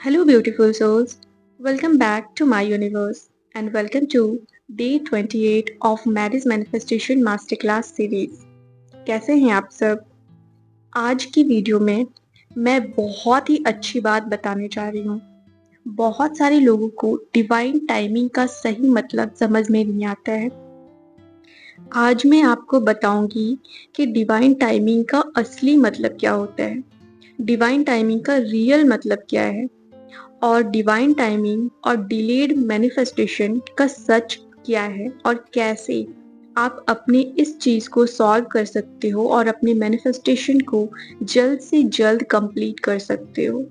Hello, beautiful souls. Welcome back to my universe and welcome to day 28 of Marriage Manifestation Masterclass series. कैसे हैं आप सब? आज की वीडियो में मैं बहुत ही अच्छी बात बताने जा रही हूँ। बहुत सारे लोगों को डिवाइन टाइमिंग का सही मतलब समझ में नहीं आता है। आज मैं आपको बताऊंगी कि डिवाइन टाइमिंग का असली मतलब क्या होता है, डिवाइन टाइमिंग का रियल मतलब क्या है और डिवाइन टाइमिंग और डिलेड मैनिफेस्टेशन का सच क्या है और कैसे आप अपनी इस चीज को सॉल्व कर सकते हो और अपने मैनिफेस्टेशन को जल्द से जल्द कंप्लीट कर सकते हो।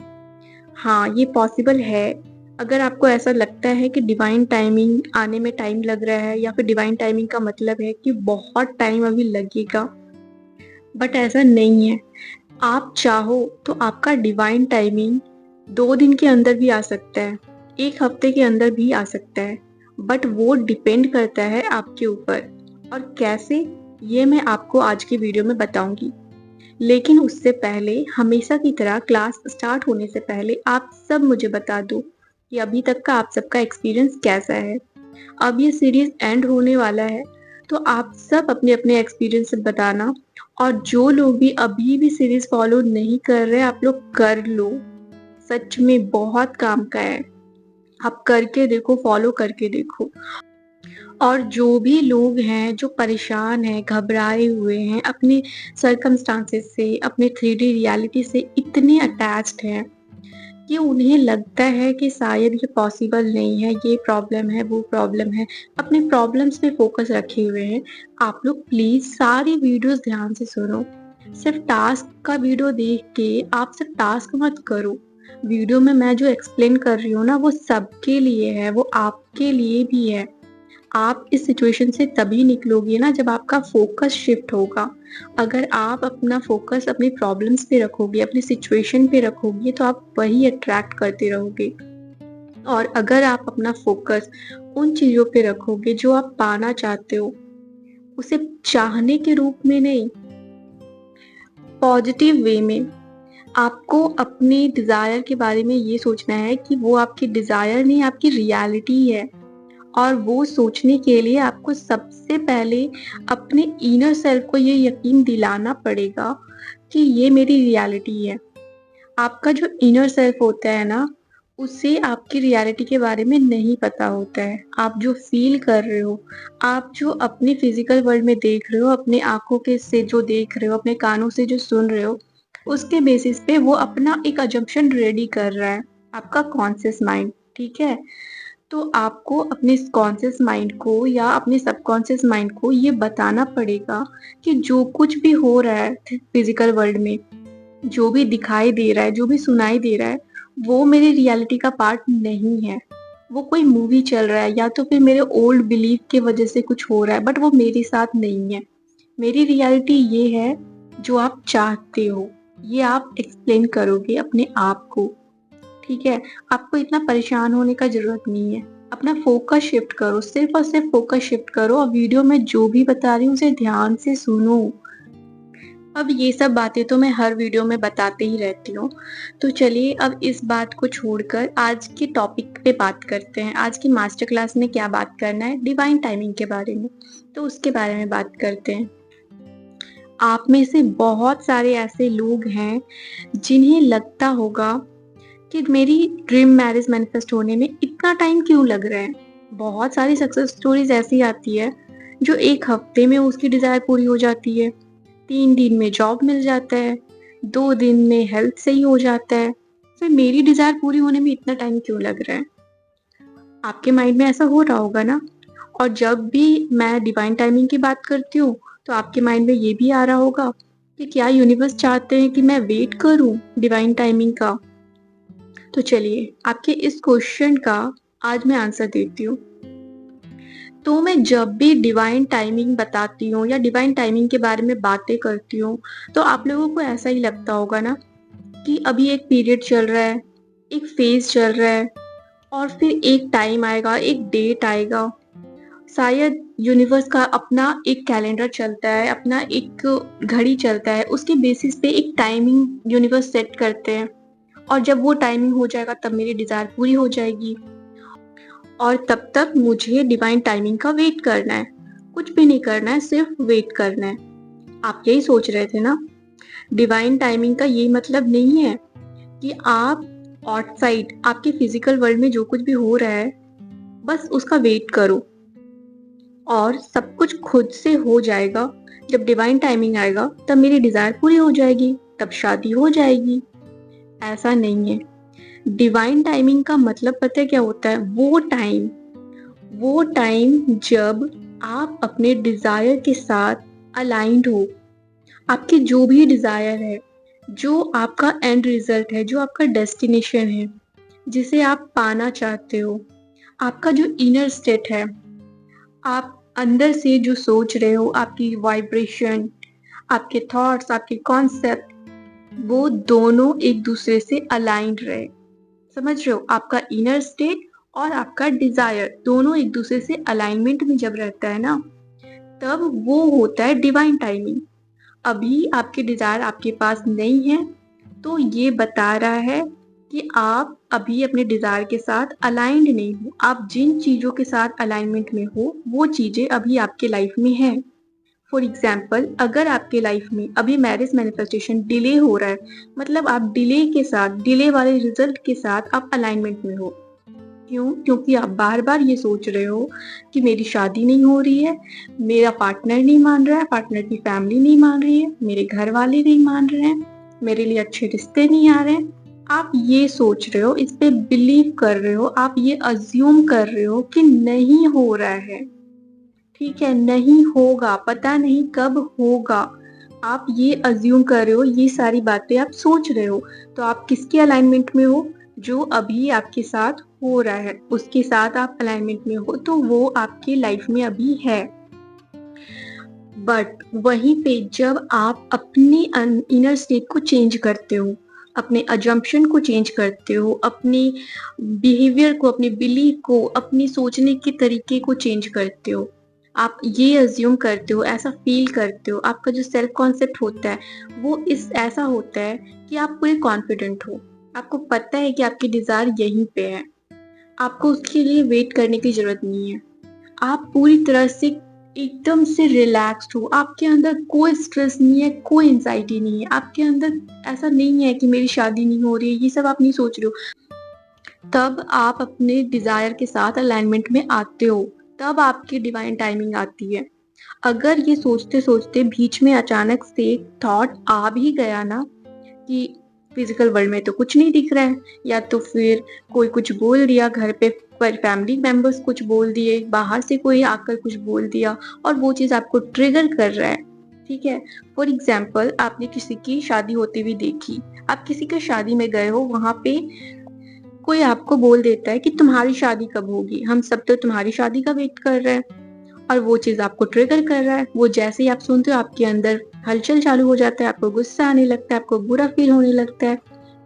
हाँ, ये पॉसिबल है। अगर आपको ऐसा लगता है कि डिवाइन टाइमिंग आने में टाइम लग रहा है या फिर डिवाइन टाइमिंग का मतलब है कि बहुत टाइम अभी लगेगा, बट ऐसा नहीं है। आप चाहो तो आपका डिवाइन टाइमिंग 2 दिन के अंदर भी आ सकता है, 1 हफ्ते के अंदर भी आ सकता है, बट वो डिपेंड करता है आपके ऊपर और कैसे, ये मैं आपको आज की वीडियो में बताऊंगी। लेकिन उससे पहले, हमेशा की तरह क्लास स्टार्ट होने से पहले आप सब मुझे बता दो कि अभी तक का आप सबका एक्सपीरियंस कैसा है। अब ये सीरीज एंड होने वाला है, तो आप सब अपने अपने एक्सपीरियंस बताना। और जो लोग भी अभी भी सीरीज फॉलो नहीं कर रहे, आप लोग कर लो। सच में बहुत काम का है, आप करके देखो, फॉलो करके देखो। और जो भी लोग हैं जो परेशान हैं, घबराए हुए हैं, अपने सर्कमस्टांसेस से, अपने 3D रियलिटी से इतने अटैच्ड हैं कि उन्हें लगता है कि शायद ये पॉसिबल नहीं है, ये प्रॉब्लम है, वो प्रॉब्लम है, अपने प्रॉब्लम्स पे फोकस रखे हुए हैं, आप लोग प्लीज सारी वीडियोस ध्यान से सुनो। सिर्फ टास्क का वीडियो देख के आप सिर्फ टास्क मत करो। वीडियो में मैं जो एक्सप्लेन कर रही हूँ ना, वो सबके लिए है, वो आपके लिए भी है। आप इस सिचुएशन से तभी निकलोगे ना जब आपका फोकस शिफ्ट होगा। अगर आप अपना फोकस अपनी प्रॉब्लम्स पे रखोगे, अपनी सिचुएशन पे रखोगे, तो आप वही अट्रैक्ट करते रहोगे। और अगर आप अपना फोकस उन चीजों पे रखोगे जो आप पाना चाहते हो, उसे चाहने के रूप में नहीं, पॉजिटिव वे में, आपको अपने डिजायर के बारे में ये सोचना है कि वो आपकी डिजायर नहीं, आपकी रियलिटी है। और वो सोचने के लिए आपको सबसे पहले अपने इनर सेल्फ को ये यकीन दिलाना पड़ेगा कि ये मेरी रियलिटी है। आपका जो इनर सेल्फ होता है ना, उसे आपकी रियलिटी के बारे में नहीं पता होता है। आप जो फील कर रहे हो, आप जो अपने फिजिकल वर्ल्ड में देख रहे हो, अपने आंखों के से जो देख रहे हो, अपने कानों से जो सुन रहे हो, उसके बेसिस पे वो अपना एक अजम्पशन रेडी कर रहा है, आपका कॉन्शियस माइंड। ठीक है, तो आपको अपने कॉन्शियस माइंड को या अपने सबकॉन्शियस माइंड को ये बताना पड़ेगा कि जो कुछ भी हो रहा है फिजिकल वर्ल्ड में, जो भी दिखाई दे रहा है, जो भी सुनाई दे रहा है, वो मेरी रियलिटी का पार्ट नहीं है। वो कोई मूवी चल रहा है या तो फिर मेरे ओल्ड बिलीफ के वजह से कुछ हो रहा है, बट वो मेरे साथ नहीं है। मेरी रियलिटी ये है जो आप चाहते हो, ये आप एक्सप्लेन करोगे अपने आप को। ठीक है, आपको इतना परेशान होने का जरूरत नहीं है। अपना फोकस शिफ्ट करो, सिर्फ और सिर्फ फोकस शिफ्ट करो और वीडियो में जो भी बता रही हूँ उसे ध्यान से सुनो। अब ये सब बातें तो मैं हर वीडियो में बताते ही रहती हूँ, तो चलिए अब इस बात को छोड़कर आज के टॉपिक पे बात करते हैं। आज की मास्टर क्लास में क्या बात करना है, डिवाइन टाइमिंग के बारे में, तो उसके बारे में बात करते हैं। आप में से बहुत सारे ऐसे लोग हैं जिन्हें लगता होगा कि मेरी ड्रीम मैरिज मैनिफेस्ट होने में इतना टाइम क्यों लग रहा है। बहुत सारी सक्सेस स्टोरीज ऐसी आती है जो 1 हफ्ते में उसकी डिजायर पूरी हो जाती है, 3 दिन में जॉब मिल जाता है, 2 दिन में हेल्थ सही हो जाता है। फिर मेरी डिजायर पूरी होने में इतना टाइम क्यों लग रहा है? आपके माइंड में ऐसा हो रहा होगा ना। और जब भी मैं डिवाइन टाइमिंग की बात करती हूँ, तो आपके माइंड में ये भी आ रहा होगा कि क्या यूनिवर्स चाहते हैं कि मैं वेट करूं डिवाइन टाइमिंग का। तो चलिए आपके इस क्वेश्चन का आज मैं आंसर देती हूँ। तो मैं जब भी डिवाइन टाइमिंग बताती हूँ या डिवाइन टाइमिंग के बारे में बातें करती हूँ, तो आप लोगों को ऐसा ही लगता होगा ना कि अभी एक पीरियड चल रहा है, एक फेज चल रहा है, और फिर एक टाइम आएगा, एक डेट आएगा। शायद यूनिवर्स का अपना एक कैलेंडर चलता है, अपना एक घड़ी चलता है, उसके बेसिस पे एक टाइमिंग यूनिवर्स सेट करते हैं। और जब वो टाइमिंग हो जाएगा तब मेरी डिज़ायर पूरी हो जाएगी और तब तक मुझे डिवाइन टाइमिंग का वेट करना है। कुछ भी नहीं करना है, सिर्फ वेट करना है। आप यही सोच रहे थे ना? डिवाइन टाइमिंग का ये मतलब नहीं है कि आप आउटसाइड आपके फिजिकल वर्ल्ड में जो कुछ भी हो रहा है बस उसका वेट करो और सब कुछ खुद से हो जाएगा। जब डिवाइन टाइमिंग आएगा तब मेरी डिजायर पूरी हो जाएगी, तब शादी हो जाएगी। ऐसा नहीं है। डिवाइन टाइमिंग का मतलब पता है क्या होता है? वो टाइम जब आप अपने डिजायर के साथ अलाइंड हो। आपकी जो भी डिजायर है, जो आपका एंड रिजल्ट है, जो आपका डेस्टिनेशन है, जिसे आप पाना चाहते हो, आपका जो इनर स्टेट है, आप अंदर से जो सोच रहे हो, आपकी वाइब्रेशन, आपके थॉट्स, आपके कॉन्सेप्ट, वो दोनों एक दूसरे से अलाइंड रहे। समझ रहे हो? आपका इनर स्टेट और आपका डिजायर दोनों एक दूसरे से अलाइनमेंट में जब रहता है ना, तब वो होता है डिवाइन टाइमिंग। अभी आपके डिजायर आपके पास नहीं है, तो ये बता रहा है कि आप अभी अपने डिजायर के साथ अलाइंड नहीं हो। आप जिन चीजों के साथ अलाइनमेंट में हो वो चीजें अभी आपके लाइफ में है। फॉर एग्जाम्पल, अगर आपके लाइफ में अभी मैरिज मैनिफेस्टेशन डिले हो रहा है, मतलब आप डिले के साथ, डिले वाले रिजल्ट के साथ आप अलाइनमेंट में हो। क्यों? क्योंकि आप बार बार ये सोच रहे हो कि मेरी शादी नहीं हो रही है, मेरा पार्टनर नहीं मान रहा है, पार्टनर की फैमिली नहीं मान रही है, मेरे घर वाले नहीं मान रहे हैं, मेरे लिए अच्छे रिश्ते नहीं आ रहे हैं। आप ये सोच रहे हो, इस पे बिलीव कर रहे हो, आप ये अज्यूम कर रहे हो कि नहीं हो रहा है। ठीक है, नहीं होगा, पता नहीं कब होगा। आप ये अज्यूम कर रहे हो, ये सारी बातें आप सोच रहे हो। तो आप किसके अलाइनमेंट में हो? जो अभी आपके साथ हो रहा है उसके साथ आप अलाइनमेंट में हो, तो वो आपकी लाइफ में अभी है। बट वहीं पे जब आप अपनी इनर स्टेट को चेंज करते हो, अपने अजम्पशन को चेंज करते हो, अपनी बिहेवियर को, अपने बिलीफ को, अपनी सोचने के तरीके को चेंज करते हो, आप ये अज्यूम करते हो, ऐसा फील करते हो, आपका जो सेल्फ कॉन्सेप्ट होता है वो इस ऐसा होता है कि आप पूरे कॉन्फिडेंट हो। आपको पता है कि आपकी डिजायर यहीं पे है, आपको उसके लिए वेट करने की जरूरत नहीं है। आप पूरी तरह से एकदम से रिलैक्स्ड हो, आपके अंदर कोई स्ट्रेस नहीं है, कोई एंजाइटी नहीं है, आपके अंदर ऐसा नहीं है कि मेरी शादी नहीं हो रही है, ये सब आप नहीं सोच रहे हो। तब आप अपने डिजायर के साथ अलाइनमेंट में आते हो, तब आपकी डिवाइन टाइमिंग आती है। अगर ये सोचते सोचते बीच में अचानक से थॉट आ भी गया ना कि फिजिकल वर्ल्ड में तो कुछ नहीं दिख रहा है, या तो फिर कोई कुछ बोल दिया, घर पे पर फैमिली मेंबर्स कुछ बोल दिए, बाहर से कोई आकर कुछ बोल दिया और वो चीज आपको ट्रिगर कर रहा है। ठीक है, फॉर एग्जाम्पल, आपने किसी की शादी होती हुई देखी, आप किसी के शादी में गए हो, वहां पे कोई आपको बोल देता है कि तुम्हारी शादी कब होगी, हम सब तो तुम्हारी शादी का वेट कर रहे हैं, और वो चीज आपको ट्रिगर कर रहा है। वो जैसे ही आप सुनते हो आपके अंदर हलचल चालू हो जाता है, आपको गुस्सा आने लगता है, आपको बुरा फील होने लगता है।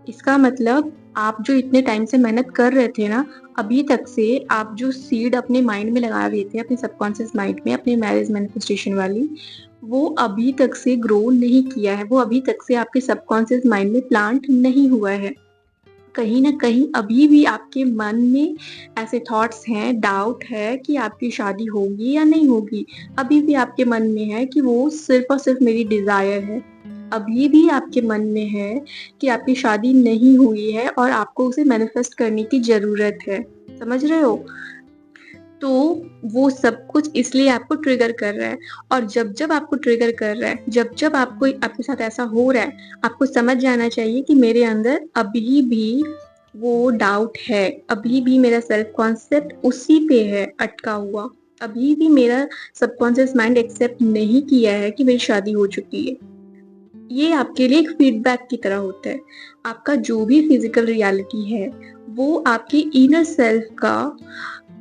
इसका मतलब आप जो इतने टाइम से मेहनत कर रहे थे ना, अभी तक से आप जो सीड अपने माइंड में लगा रहे थे, अपने सबकॉन्शियस माइंड में, अपने मैरिज मैनिफेस्टेशन वाली, वो अभी तक से ग्रो नहीं किया है, वो अभी तक से आपके सबकॉन्शियस माइंड में प्लांट नहीं हुआ है। कहीं ना कहीं अभी भी आपके मन में ऐसे थॉट्स हैं, डाउट है कि आपकी शादी होगी या नहीं होगी। अभी भी आपके मन में है कि वो सिर्फ और सिर्फ मेरी डिजायर है। अभी भी आपके मन में है कि आपकी शादी नहीं हुई है और आपको उसे मैनिफेस्ट करने की जरूरत है। समझ रहे हो? तो वो सब कुछ इसलिए आपको ट्रिगर कर रहा है। और जब जब आपको ट्रिगर कर रहा है, जब जब आपको आपके साथ ऐसा हो रहा है, आपको समझ जाना चाहिए कि मेरे अंदर अभी भी वो डाउट है, अभी भी मेरा सेल्फ कॉन्सेप्ट उसी पे है अटका हुआ, अभी भी मेरा सबकॉन्शियस माइंड एक्सेप्ट नहीं किया है कि मेरी शादी हो चुकी है। ये आपके लिए एक फीडबैक की तरह होता है। आपका जो भी फिजिकल रियलिटी है वो आपके इनर सेल्फ का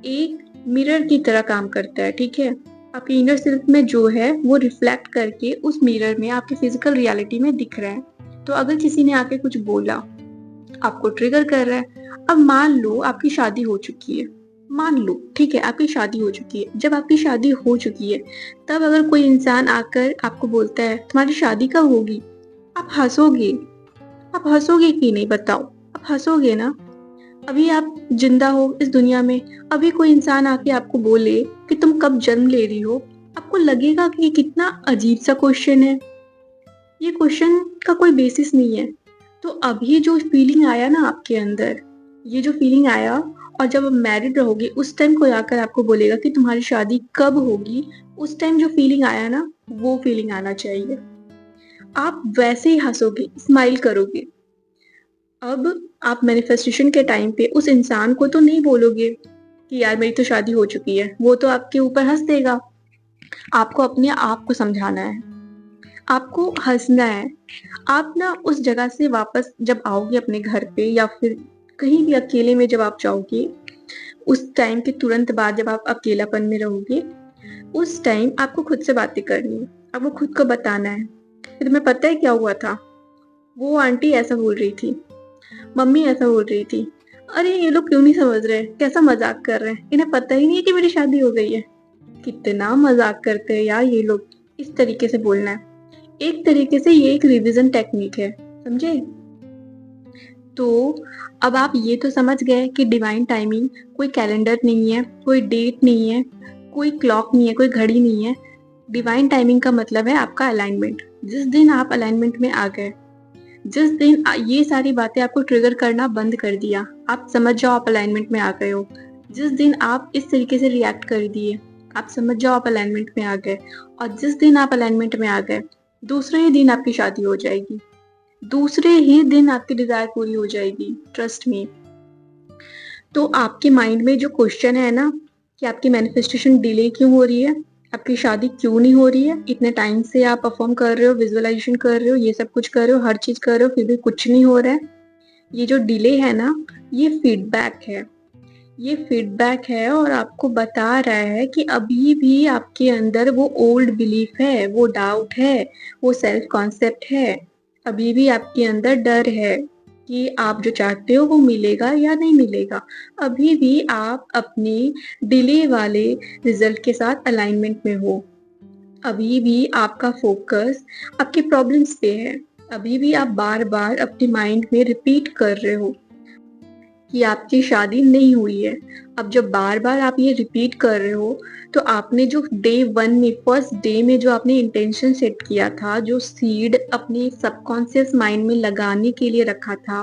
एक मिरर की तरह काम करता है। ठीक है, आपके इनर सेल्फ में जो है वो रिफ्लेक्ट करके उस मिरर में आपके फिजिकल रियलिटी में दिख रहा है। तो अगर किसी ने आके कुछ बोला, आपको ट्रिगर कर रहा है। अब मान लो आपकी शादी हो चुकी है, मान लो, ठीक है, आपकी शादी हो चुकी है। जब आपकी शादी हो चुकी है तब अगर कोई इंसान आकर आपको बोलता है तुम्हारी शादी कब होगी, आप हंसोगे? आप हंसोगे कि नहीं, बताओ? आप हँसोगे ना? अभी आप ज़िंदा हो इस दुनिया में, अभी कोई इंसान आके आपको बोले कि तुम कब जन्म ले रही हो, आपको लगेगा कि ये कितना अजीब-सा क्वेश्चन है। ये क्वेश्चन का कोई बेसिस नहीं है। तो अभी जो फीलिंग आया ना आपके अंदर, ये जो फीलिंग आया, और जब आप मैरिड रहोगे उस टाइम कोई आकर आपको बोलेगा कि तुम्हारी शादी कब होगी, उस टाइम जो फीलिंग आया ना, वो फीलिंग आना चाहिए। आप वैसे ही हँसोगे, स्माइल करोगे। अब आप मैनिफेस्टेशन के टाइम पे उस इंसान को तो नहीं बोलोगे कि यार मेरी तो शादी हो चुकी है, वो तो आपके ऊपर हँस देगा। आपको अपने आप को समझाना है, आपको हँसना है। आप ना उस जगह से वापस जब आओगे अपने घर पे, या फिर कहीं भी अकेले में जब आप जाओगे, उस टाइम के तुरंत बाद जब आप अकेलापन में रहोगे, उस टाइम आपको खुद से बातें करनी है। आपको खुद को बताना है कि तुम्हें पता है क्या हुआ था? वो आंटी ऐसा बोल रही थी, मम्मी ऐसा बोल रही थी। अरे ये लोग क्यों नहीं समझ रहे? कैसा मज़ाक कर रहे हैं? इन्हें पता ही नहीं है कि मेरी शादी हो गई है। कितना मज़ाक करते हैं यार ये लोग। इस तरीके से बोलना है। एक तरीके से ये एक रिवीजन टेक्निक है, समझे? तो अब आप ये तो समझ गए कि डिवाइन टाइमिंग कोई कैलेंडर नहीं है, कोई डेट नहीं है, कोई क्लॉक नहीं है, कोई घड़ी नहीं है। डिवाइन टाइमिंग का मतलब है आपका अलाइनमेंट। जिस दिन आप अलाइनमेंट में आ गए, जिस दिन ये सारी बातें आपको ट्रिगर करना बंद कर दिया, आप समझ जाओ आप अलाइनमेंट में आ गए हो। जिस दिन आप इस तरीके से रिएक्ट कर दिए, आप समझ जाओ आप अलाइनमेंट में आ गए। और जिस दिन आप अलाइनमेंट में आ गए, दूसरे ही दिन आपकी शादी हो जाएगी। दूसरे ही दिन आपकी डिजायर पूरी हो जाएगी, ट्रस्ट मी। तो आपके माइंड में जो क्वेश्चन है ना कि आपकी मैनिफेस्टेशन डिले क्यों हो रही है, आपकी शादी क्यों नहीं हो रही है, इतने टाइम से आप परफॉर्म कर रहे हो, विजुअलाइजेशन कर रहे हो, ये सब कुछ कर रहे हो, हर चीज कर रहे हो, फिर भी कुछ नहीं हो रहा है। ये जो डिले है ना, ये फीडबैक है। ये फीडबैक है और आपको बता रहा है कि अभी भी आपके अंदर वो ओल्ड बिलीफ है, वो डाउट है, वो सेल्फ कॉन्सेप्ट है। अभी भी आपके अंदर डर है कि आप जो चाहते हो वो मिलेगा या नहीं मिलेगा। अभी भी आप अपने डिले वाले रिजल्ट के साथ अलाइनमेंट में हो। अभी भी आपका फोकस आपकी प्रॉब्लम्स पे है। अभी भी आप बार बार अपने माइंड में रिपीट कर रहे हो कि आपकी शादी नहीं हुई है। अब जब बार बार आप ये रिपीट कर रहे हो, तो आपने जो डे वन में, फर्स्ट डे में जो आपने इंटेंशन सेट किया था, जो सीड अपने सबकॉन्शियस माइंड में लगाने के लिए रखा था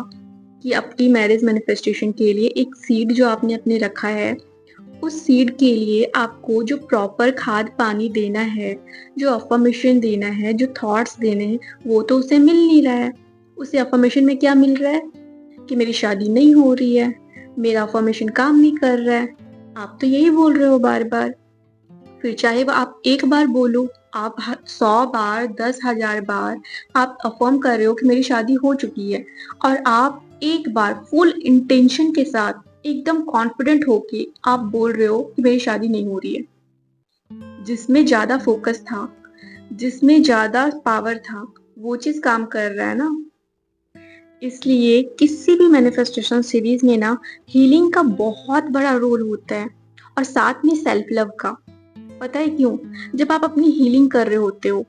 कि अपनी मैरिज मैनिफेस्टेशन के लिए एक सीड जो आपने अपने रखा है, उस सीड के लिए आपको जो प्रॉपर खाद पानी देना है, जो अफर्मेशन देना है, जो थॉट्स देने हैं, वो तो उसे मिल नहीं रहा है। उसे अफर्मेशन में क्या मिल रहा है कि मेरी शादी नहीं हो रही है, मेरा अफर्मेशन काम नहीं कर रहा है। आप तो यही बोल रहे हो बार बार। फिर चाहे वो आप एक बार बोलो, आप 100 बार, 10,000 बार आप अफर्म कर रहे हो कि मेरी शादी हो चुकी है, और आप एक बार फुल इंटेंशन के साथ एकदम कॉन्फिडेंट होके आप बोल रहे हो कि मेरी शादी नहीं हो रही है। जिसमें ज्यादा फोकस था, जिसमें ज्यादा पावर था, वो चीज काम कर रहा है ना। इसलिए किसी भी मैनिफेस्टेशन सीरीज में ना हीलिंग का बहुत बड़ा रोल होता है, और साथ में सेल्फ लव का। पता है क्यों? जब आप अपनी हीलिंग कर रहे होते हो,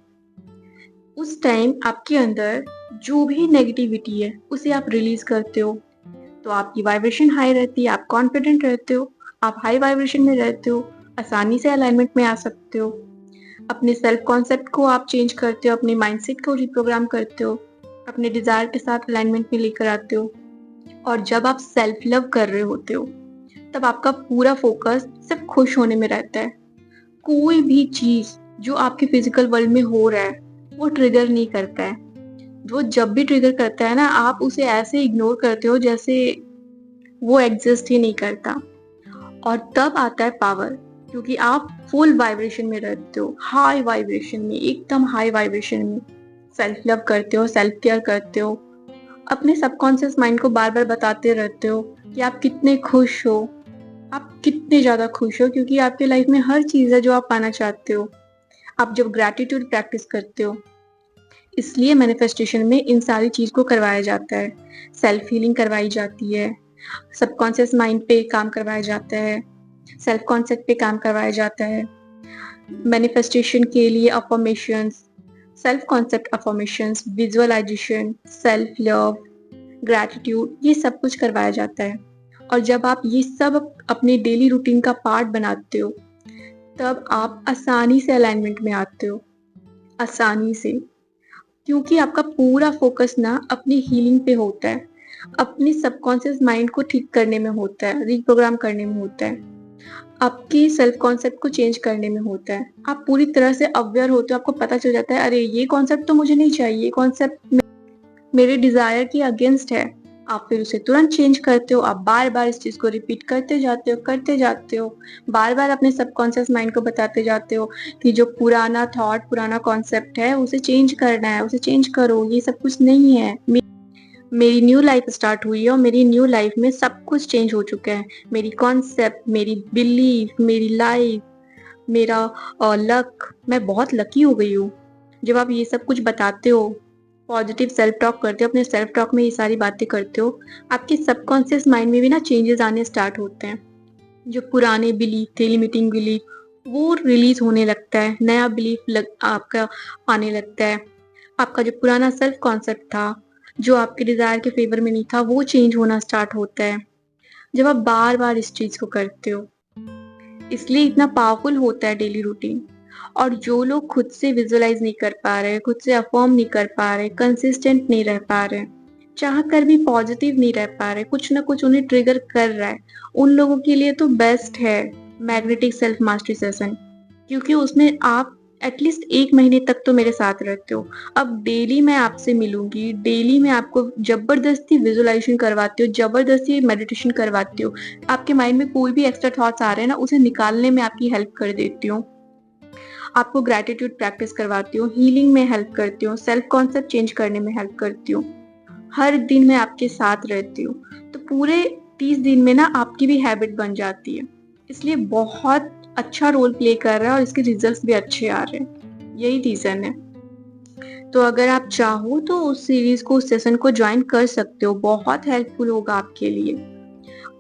उस टाइम आपके अंदर जो भी नेगेटिविटी है उसे आप रिलीज करते हो, तो आपकी वाइब्रेशन हाई रहती है, आप कॉन्फिडेंट रहते हो, आप हाई वाइब्रेशन में रहते हो, आसानी से अलाइनमेंट में आ सकते हो। अपने सेल्फ कॉन्सेप्ट को आप चेंज करते हो, अपने माइंडसेट को रिप्रोग्राम करते हो, अपने डिजायर के साथ अलाइनमेंट में लेकर आते हो। और जब आप सेल्फ लव कर रहे होते हो, तब आपका पूरा फोकस सिर्फ खुश होने में रहता है। कोई भी चीज जो आपके फिजिकल वर्ल्ड में हो रहा है वो ट्रिगर नहीं करता है। वो जब भी ट्रिगर करता है ना, आप उसे ऐसे इग्नोर करते हो जैसे वो एग्जिस्ट ही नहीं करता। और तब आता है पावर, क्योंकि आप फुल वाइब्रेशन में रहते हो, हाई वाइब्रेशन में, एकदम हाई वाइब्रेशन में। सेल्फ लव करते हो, सेल्फ केयर करते हो, अपने सबकॉन्शियस माइंड को बार बार बताते रहते हो कि आप कितने खुश हो, आप कितने ज्यादा खुश हो, क्योंकि आपके लाइफ में हर चीज है जो आप पाना चाहते हो। आप जब ग्रैटिट्यूड प्रैक्टिस करते हो, इसलिए मैनिफेस्टेशन में इन सारी चीज को करवाया जाता है। सेल्फ हीलिंग करवाई जाती है, सबकॉन्शियस माइंड पे काम करवाया जाता है, सेल्फ कॉन्सेप्ट पे काम करवाया जाता है। मैनिफेस्टेशन के लिए affirmations, self concept affirmations, visualisation, self love, gratitude, ये सब कुछ करवाया जाता है। और जब आप ये सब अपने डेली रूटीन का पार्ट बनाते हो, तब आप आसानी से अलाइनमेंट में आते हो, आसानी से। क्योंकि आपका पूरा फोकस ना अपनी हीलिंग पे होता है, अपने सबकॉन्शियस माइंड को ठीक करने में होता है, रिप्रोग्राम करने में होता है, आपकी सेल्फ कॉन्सेप्ट को चेंज करने में होता है। आप पूरी तरह से अवेयर होते हो, आपको पता चल जाता है अरे ये कॉन्सेप्ट तो मुझे नहीं चाहिए, ये कॉन्सेप्ट मेरे डिजायर के अगेंस्ट है। आप फिर उसे तुरंत चेंज करते हो, आप बार बार इस चीज को रिपीट करते जाते हो, बार बार अपने सबकॉन्शियस माइंड को बताते जाते हो कि जो पुराना थॉट, पुराना कॉन्सेप्ट है उसे चेंज करना है, उसे चेंज करो, ये सब कुछ नहीं है। मेरी न्यू लाइफ स्टार्ट हुई है और मेरी न्यू लाइफ में सब कुछ चेंज हो चुका है। मेरी कॉन्सेप्ट, मेरी बिलीफ, मेरी लाइफ, मेरा लक, मैं बहुत लकी हो गई हूँ। जब आप ये सब कुछ बताते हो, पॉजिटिव सेल्फ टॉक करते हो, अपने सेल्फ टॉक में ये सारी बातें करते हो, आपके सबकॉन्शियस माइंड में भी ना चेंजेस आने स्टार्ट होते हैं। जो पुराने बिलीफ थे, लिमिटिंग बिलीफ, वो रिलीज होने लगता है, नया बिलीफ आपका आने लगता है। आपका जो पुराना सेल्फ कॉन्सेप्ट था, जो आपके डिजायर के फेवर में नहीं था, वो चेंज होना स्टार्ट होता है जब आप बार बार इस चीज को करते हो। इसलिए इतना पावरफुल होता है डेली रूटीन। और जो लोग खुद से विजुअलाइज नहीं कर पा रहे, खुद से अफर्म नहीं कर पा रहे, कंसिस्टेंट नहीं रह पा रहे, चाह कर भी पॉजिटिव नहीं रह पा रहे, कुछ ना कुछ उन्हें ट्रिगर कर रहा है, उन लोगों के लिए तो बेस्ट है मैग्नेटिक सेल्फ मास्टरी सेशन। क्योंकि उसमें आप एटलीस्ट 1 महीने तक तो मेरे साथ रहते हो। अब डेली मैं आपसे मिलूंगी, डेली मैं आपको जबरदस्ती विजुअलाइजेशन करवाती हूँ, जबरदस्ती मेडिटेशन करवाती हूँ। आपके माइंड में कोई भी एक्स्ट्रा थॉट्स आ रहे हैं ना, उसे निकालने में आपकी हेल्प कर देती हूँ। आपको ग्रेटिट्यूड प्रैक्टिस करवाती हूँ, हीलिंग में हेल्प करती हूँ, सेल्फ कॉन्सेप्ट चेंज करने में हेल्प करती हूँ। हर दिन मैं आपके साथ रहती हूँ। तो पूरे 30 दिन में ना आपकी भी हैबिट बन जाती है। इसलिए बहुत अच्छा रोल प्ले कर रहा है और इसके रिजल्ट्स भी अच्छे आ रहे हैं। यही रीजन है। तो अगर आप चाहो तो उस सीरीज को, उस सेशन को ज्वाइन कर सकते हो, बहुत हेल्पफुल होगा आपके लिए।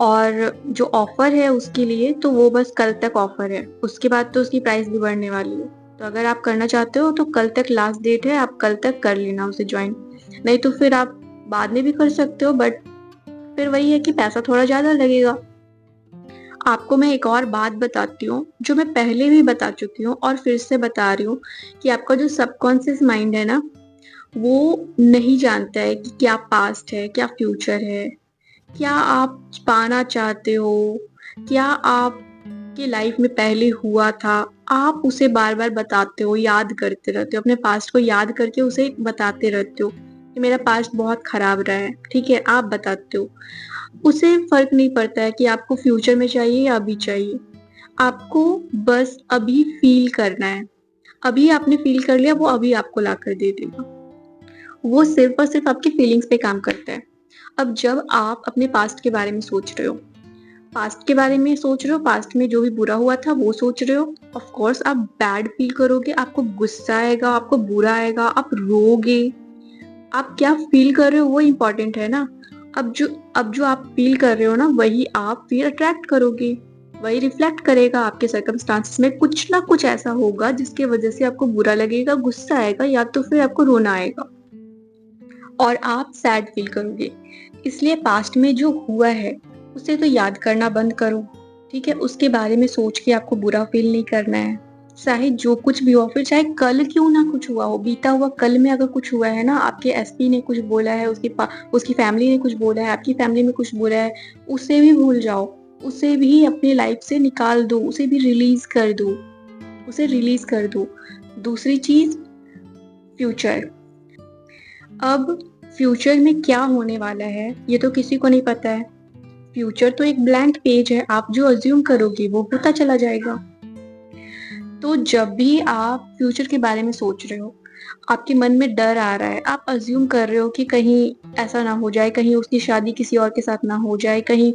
और जो ऑफर है उसके लिए, तो वो बस कल तक ऑफर है, उसके बाद तो उसकी प्राइस भी बढ़ने वाली है। तो अगर आप करना चाहते हो तो कल तक लास्ट डेट है, आप कल तक कर लेना उसे ज्वाइन। नहीं तो फिर आप बाद में भी कर सकते हो, बट फिर वही है कि पैसा थोड़ा ज्यादा लगेगा। आपको मैं एक और बात बताती हूँ, जो मैं पहले भी बता चुकी हूँ और फिर से बता रही हूँ, कि आपका जो सबकॉन्शियस माइंड है ना, वो नहीं जानता है कि क्या पास्ट है, क्या फ्यूचर है, क्या आप पाना चाहते हो, क्या आपके लाइफ में पहले हुआ था। आप उसे बार बार बताते हो, याद करते रहते हो, अपने पास्ट को याद करके उसे बताते रहते हो कि मेरा पास्ट बहुत खराब रहा है, ठीक है, आप बताते हो। उसे फर्क नहीं पड़ता है कि आपको फ्यूचर में चाहिए या अभी चाहिए। आपको बस अभी फील करना है। अभी आपने फील कर लिया, वो अभी आपको ला कर दे देगा। वो सिर्फ और सिर्फ आपकी फीलिंग्स पे काम करता है। अब जब आप अपने पास्ट के बारे में सोच रहे हो, पास्ट के बारे में सोच रहे हो, पास्ट में जो भी बुरा हुआ था वो सोच रहे हो, ऑफ कोर्स आप बैड फील करोगे, आपको गुस्सा आएगा, आपको बुरा आएगा, आप रोगे। आप क्या फील कर रहे हो वो इम्पोर्टेंट है ना। अब जो आप फील कर रहे हो ना, वही आप फिर अट्रैक्ट करोगे, वही रिफ्लेक्ट करेगा आपके सर्कमस्टांसेस में। कुछ ना कुछ ऐसा होगा जिसके वजह से आपको बुरा लगेगा, गुस्सा आएगा, या तो फिर आपको रोना आएगा और आप सैड फील करोगे। इसलिए पास्ट में जो हुआ है उसे तो याद करना बंद करो, ठीक है। उसके बारे में सोच के आपको बुरा फील नहीं करना है। चाहे जो कुछ भी हो, फिर चाहे कल क्यों ना कुछ हुआ हो, बीता हुआ कल में अगर कुछ हुआ है ना, आपके एसपी ने कुछ बोला है, उसकी फैमिली ने कुछ बोला है, आपकी फैमिली में कुछ बोला है, उसे भी भूल जाओ, उसे भी अपनी लाइफ से निकाल दो, उसे भी रिलीज कर दो, उसे रिलीज कर दो। दूसरी चीज, फ्यूचर। अब फ्यूचर में क्या होने वाला है ये तो किसी को नहीं पता है। फ्यूचर तो एक ब्लैंक पेज है, आप जो अज्यूम करोगे वो होता चला जाएगा। तो जब भी आप फ्यूचर के बारे में सोच रहे हो, आपके मन में डर आ रहा है, आप अज्यूम कर रहे हो कि कहीं ऐसा ना हो जाए, कहीं उसकी शादी किसी और के साथ ना हो जाए, कहीं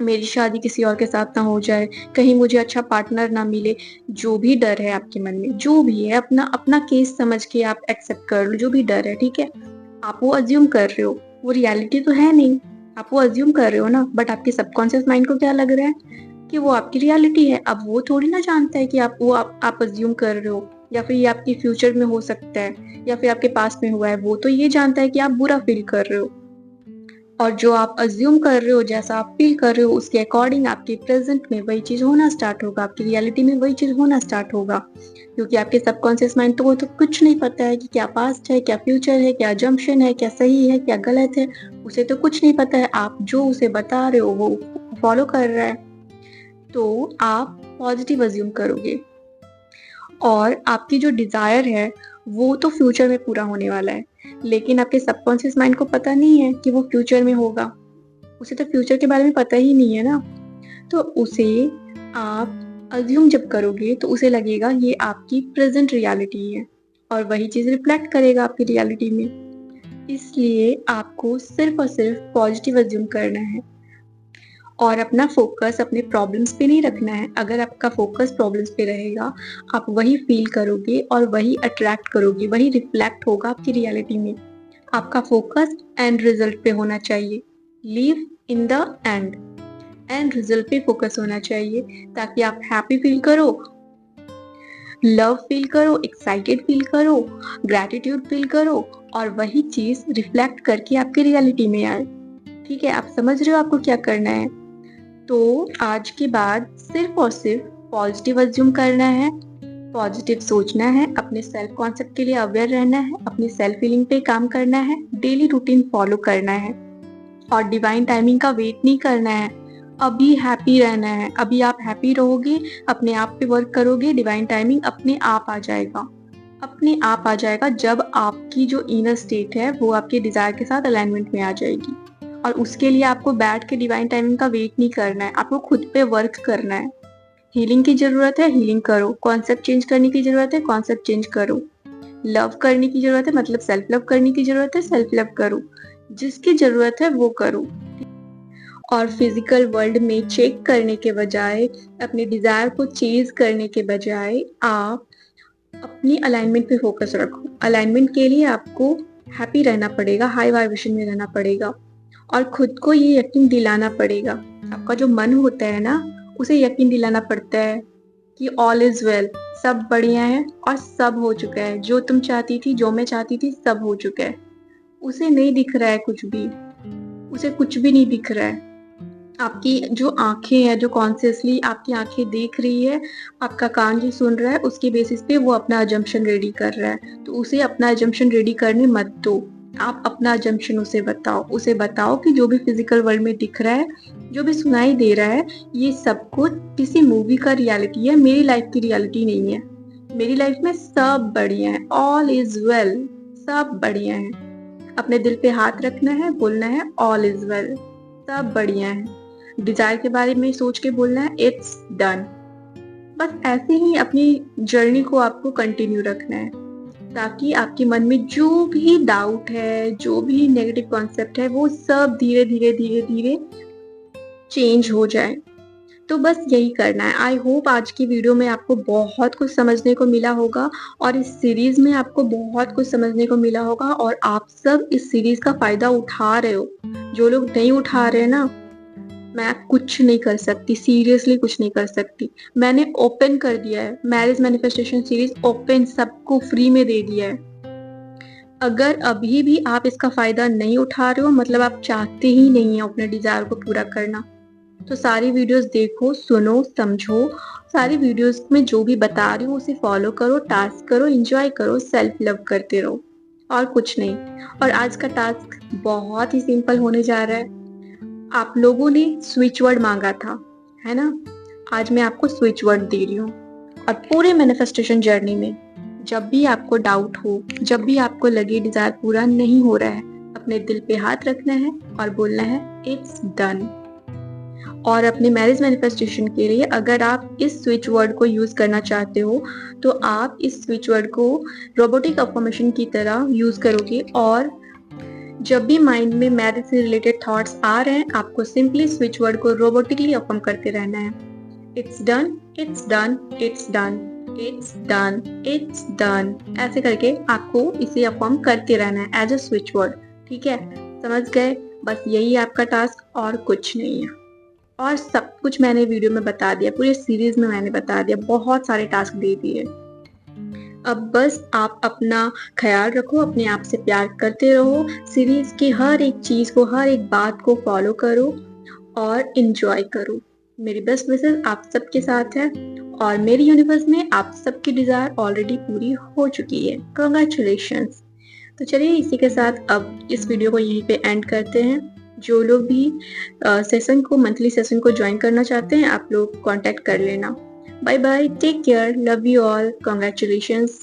मेरी शादी किसी और के साथ ना हो जाए, कहीं मुझे अच्छा पार्टनर ना मिले। जो भी डर है आपके मन में, जो भी है, अपना अपना केस समझ के आप एक्सेप्ट कर लो, जो भी डर है, ठीक है। आप वो अज्यूम कर रहे हो, वो रियलिटी तो है नहीं, आप वो अज्यूम कर रहे हो ना, बट आपके सबकॉन्शियस माइंड को क्या लग रहा है कि वो आपकी रियलिटी है। अब वो थोड़ी ना जानता है कि आप अज्यूम कर रहे हो, या फिर ये आपके फ्यूचर में हो सकता है, या फिर आपके पास्ट में हुआ है। वो तो ये जानता है कि आप बुरा फील कर रहे हो। और जो आप अज्यूम कर रहे हो, जैसा आप फील कर रहे हो, उसके अकॉर्डिंग आपके प्रेजेंट में वही चीज होना स्टार्ट होगा, आपकी रियलिटी में वही चीज होना स्टार्ट होगा। क्योंकि आपके सबकॉन्शियस माइंड को तो कुछ नहीं पता है कि क्या पास्ट है, क्या फ्यूचर है, क्या जम्पशन है, क्या सही है, क्या गलत है। उसे तो कुछ नहीं पता है। आप जो उसे बता रहे हो वो फॉलो कर रहा है। तो आप पॉजिटिव अज्यूम करोगे और आपकी जो डिजायर है वो तो फ्यूचर में पूरा होने वाला है। लेकिन आपके सबकॉन्शियस माइंड को पता नहीं है कि वो फ्यूचर में होगा। उसे तो फ्यूचर के बारे में पता ही नहीं है ना। तो उसे आप अज्यूम जब करोगे तो उसे लगेगा ये आपकी प्रेजेंट रियलिटी है और वही चीज रिफ्लेक्ट करेगा आपकी रियलिटी में। इसलिए आपको सिर्फ और सिर्फ पॉजिटिव अज्यूम करना है और अपना फोकस अपने प्रॉब्लम्स पे नहीं रखना है। अगर आपका फोकस प्रॉब्लम्स पे रहेगा, आप वही फील करोगे और वही अट्रैक्ट करोगे, वही रिफ्लेक्ट होगा आपकी रियलिटी में। आपका फोकस एंड रिजल्ट पे होना चाहिए। Leave in the end result पे फोकस होना चाहिए, ताकि आप हैप्पी फील करो, लव फील करो, एक्साइटेड फील करो, ग्रैटिट्यूड फील करो और वही चीज रिफ्लेक्ट करके आपकी रियलिटी में आए। ठीक है, आप समझ रहे हो आपको क्या करना है। तो आज के बाद सिर्फ और सिर्फ पॉजिटिव अज्यूम करना है, पॉजिटिव सोचना है, अपने सेल्फ कॉन्सेप्ट के लिए अवेयर रहना है, अपनी सेल्फ फीलिंग पे काम करना है, डेली रूटीन फॉलो करना है और डिवाइन टाइमिंग का वेट नहीं करना है। अभी हैप्पी रहना है। अभी आप हैप्पी रहोगे, अपने आप पे वर्क करोगे, डिवाइन टाइमिंग अपने आप आ जाएगा। अपने आप आ जाएगा जब आपकी जो इनर स्टेट है वो आपके डिजायर के साथ अलाइनमेंट में आ जाएगी। और उसके लिए आपको बैठ के डिवाइन टाइमिंग का वेट नहीं करना है, आपको खुद पे वर्क करना है। हीलिंग की जरूरत है, हीलिंग करो। कॉन्सेप्ट चेंज करने की जरूरत है, कॉन्सेप्ट चेंज करो। लव करने की जरूरत है, मतलब सेल्फ लव करने की जरूरत है, सेल्फ लव करो। जिसकी जरूरत है वो करो। और फिजिकल वर्ल्ड में चेक करने के बजाय, अपने डिजायर को चेज करने के बजाय, आप अपनी अलाइनमेंट पे फोकस रखो। अलाइनमेंट के लिए आपको हैप्पी रहना पड़ेगा, हाई वाइब्रेशन में रहना पड़ेगा और खुद को ये यकीन दिलाना पड़ेगा। आपका जो मन होता है ना, उसे यकीन दिलाना पड़ता है कि ऑल इज वेल, सब बढ़िया है और सब हो चुका है। जो तुम चाहती थी, जो मैं चाहती थी, सब हो चुका है। उसे नहीं दिख रहा है कुछ भी, उसे कुछ भी नहीं दिख रहा है। आपकी जो आंखें हैं, जो कॉन्शियसली आपकी आंखें देख रही है, आपका कान जो सुन रहा है, उसके बेसिस पे वो अपना अजम्पशन रेडी कर रहा है। तो उसे अपना अजम्पशन रेडी करने मत दो। आप अपना अजम्पशन उसे बताओ कि जो भी फिजिकल वर्ल्ड में दिख रहा है, जो भी सुनाई दे रहा है, ये सब कुछ किसी मूवी का रियलिटी है, मेरी लाइफ की रियलिटी नहीं है। मेरी लाइफ में सब बढ़िया है, ऑल इज वेल, सब बढ़िया है। अपने दिल पे हाथ रखना है, बोलना है ऑल इज वेल, सब बढ़िया है। डिजायर के बारे में सोच के बोलना है इट्स डन। बस ऐसे ही अपनी जर्नी को आपको कंटिन्यू रखना है, ताकि आपके मन में जो भी डाउट है, जो भी नेगेटिव कॉन्सेप्ट है, वो सब धीरे धीरे धीरे धीरे चेंज हो जाए। तो बस यही करना है। आई होप आज की वीडियो में आपको बहुत कुछ समझने को मिला होगा और इस सीरीज में आपको बहुत कुछ समझने को मिला होगा और आप सब इस सीरीज का फायदा उठा रहे हो। जो लोग नहीं उठा रहे ना, मैं कुछ नहीं कर सकती, सीरियसली कुछ नहीं कर सकती। मैंने ओपन कर दिया है मैरिज मैनिफेस्टेशन सीरीज, ओपन, सबको फ्री में दे दिया है। अगर अभी भी आप इसका फायदा नहीं उठा रहे हो, मतलब आप चाहते ही नहीं है अपने डिजायर को पूरा करना, तो सारी वीडियोस देखो, सुनो, समझो। सारी वीडियोस में जो भी बता रही हूँ उसे फॉलो करो, टास्क करो, एंजॉय करो, सेल्फ लव करते रहो और कुछ नहीं। और आज का टास्क बहुत ही सिंपल होने जा रहा है। आप लोगों ने स्विच वर्ड मांगा था, है ना। आज मैं आपको स्विच वर्ड दे रही हूँ और पूरे मैनिफेस्टेशन जर्नी में जब भी आपको डाउट हो, जब भी आपको लगे डिजायर पूरा नहीं हो रहा है, अपने दिल पे हाथ रखना है और बोलना है इट्स डन। और अपने मैरिज मैनिफेस्टेशन के लिए अगर आप इस स्विच वर्ड को यूज करना चाहते हो, तो आप इस स्विच वर्ड को रोबोटिक अफर्मेशन की तरह यूज करोगे। और जब भी माइंड में मैरिज से रिलेटेड थॉट्स आ रहे हैं, आपको सिंपली स्विच वर्ड को रोबोटिकली अफर्म करते रहना है। It's done, it's done, it's done, it's done, it's done, ऐसे करके आपको इसे अफर्म करते रहना है एज अ स्विच वर्ड। ठीक है, समझ गए। बस यही आपका टास्क और कुछ नहीं है। और सब कुछ मैंने वीडियो में बता दिया, पूरे सीरीज में मैंने बता दिया, बहुत सारे टास्क दे दिए। अब बस आप अपना ख़्याल रखो, अपने आप से प्यार करते रहो, सीरीज़ की हर एक चीज़ को, हर एक बात को फ़ॉलो करो और एन्जॉय करो। मेरी बेस्ट विशेज़ आप सबके साथ है और मेरी यूनिवर्स में आप सबकी डिज़ायर ऑलरेडी पूरी हो चुकी है। कांग्रेचुलेशंस! तो चलिए इसी के साथ अब इस वीडियो को यहीं पे एंड करते हैं। जो लोग भी मंथली सेशन को जॉइन करना चाहते हैं, आप लोग कॉन्टैक्ट कर लेना। Bye bye, take care, love you all, congratulations.